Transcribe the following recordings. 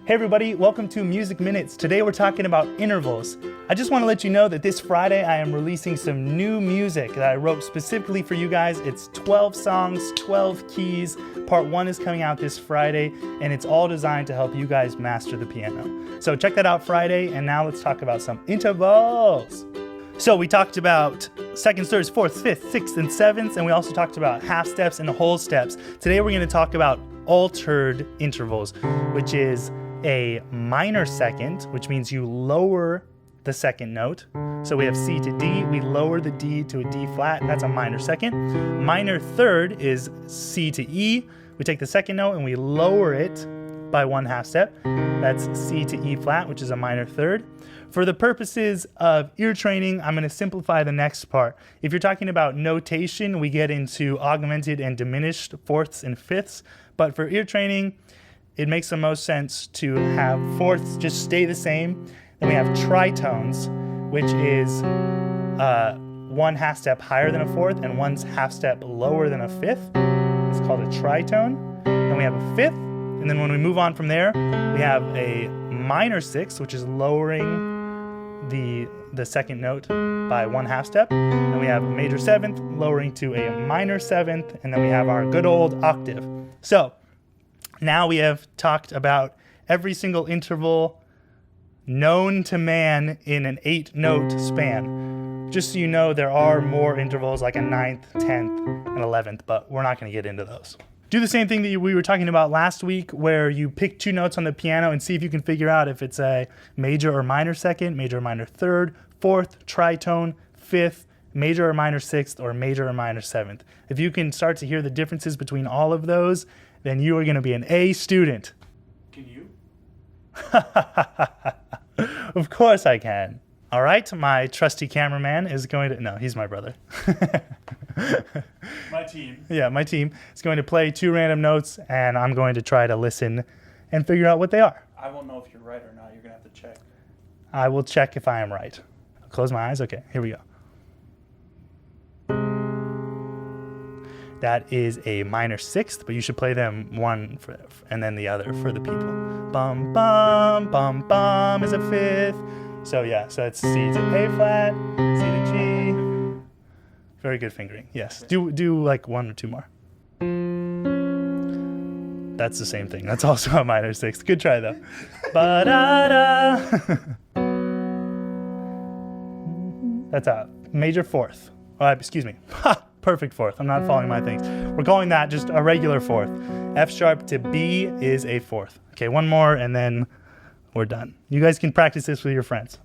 Hey everybody, welcome to Music Minutes. Today we're talking about intervals. I just want to let you know that this Friday I am releasing some new music that I wrote specifically for you guys. It's 12 songs, 12 keys. Part 1 is coming out this Friday, and it's all designed to help you guys master the piano. So check that out Friday, and now let's talk about some intervals. So we talked about seconds, thirds, fourths, fifths, sixths, and sevenths, and we also talked about half steps and whole steps. Today we're going to talk about altered intervals, which is a minor second, which means you lower the second note. So we have C to D, we lower the D to a D flat, that's a minor second. Minor third is C to E, we take the second note and we lower it by 1/2 step. That's C to E flat, which is a minor third. For the purposes of ear training, I'm going to simplify the next part. If you're talking about notation, we get into augmented and diminished fourths and fifths, but for ear training, it makes the most sense to have fourths just stay the same. Then we have tritones, which is 1/2 step higher than a fourth and 1/2 step lower than a fifth. It's called a tritone. Then we have a fifth, and then when we move on from there, we have a minor sixth, which is lowering the second note by 1/2 step. Then we have a major seventh, lowering to a minor seventh, and then we have our good old octave. So now we have talked about every single interval known to man in an 8-note span. Just so you know, there are more intervals like a 9th, 10th, and 11th, but we're not going to get into those. Do the same thing that we were talking about last week, where you pick 2 notes on the piano and see if you can figure out if it's a major or minor second, major or minor third, fourth, tritone, fifth, major or minor sixth, or major or minor seventh. If you can start to hear the differences between all of those, then you are going to be an A student. Can you? Of course I can. All right, my trusty cameraman is going to... No, he's my brother. My team. Yeah, my team is going to play 2 random notes, and I'm going to try to listen and figure out what they are. I won't know if you're right or not. You're going to have to check. I will check if I am right. I'll close my eyes. Okay, here we go. That is a minor sixth, but you should play them one for, and then the other for the people. Bum, bum, bum, bum is a fifth. So yeah, so it's C to A flat, C to G. Very good fingering, yes. Do like 1 or 2 more. That's the same thing. That's also a minor sixth. Good try though. Ba-da-da. That's a major fourth. Excuse me. Perfect fourth. I'm not following my things. We're calling that just a regular fourth. F sharp to B is a fourth. Okay, 1 more and then we're done. You guys can practice this with your friends.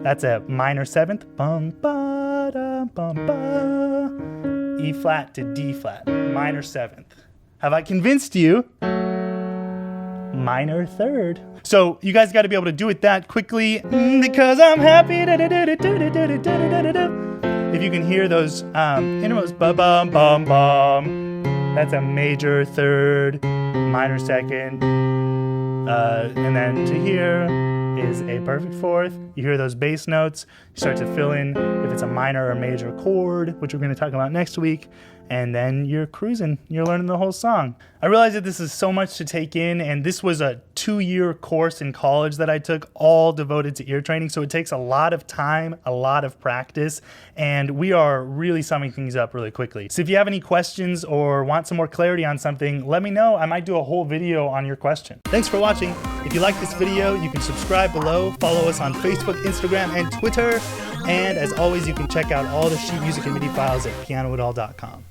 That's a minor seventh. Bum, ba, da, bum, ba. E flat to D flat. Minor seventh. Have I convinced you? Minor third. So you guys got to be able to do it that quickly because I'm happy. If you can hear those intervals, ba-bum, bum, bum. That's a major third, minor second. And then to here is a perfect fourth. You hear those bass notes. You start to fill in if it's a minor or major chord, which we're going to talk about next week. And then you're cruising. You're learning the whole song. I realize that this is so much to take in, and this was a 2-year course in college that I took, all devoted to ear training. So it takes a lot of time, a lot of practice, and we are really summing things up really quickly. So if you have any questions or want some more clarity on something, let me know. I might do a whole video on your question. Thanks for watching. If you like this video, you can subscribe below, follow us on Facebook, Instagram, and Twitter. And as always, you can check out all the sheet music and MIDI files at pianowithall.com.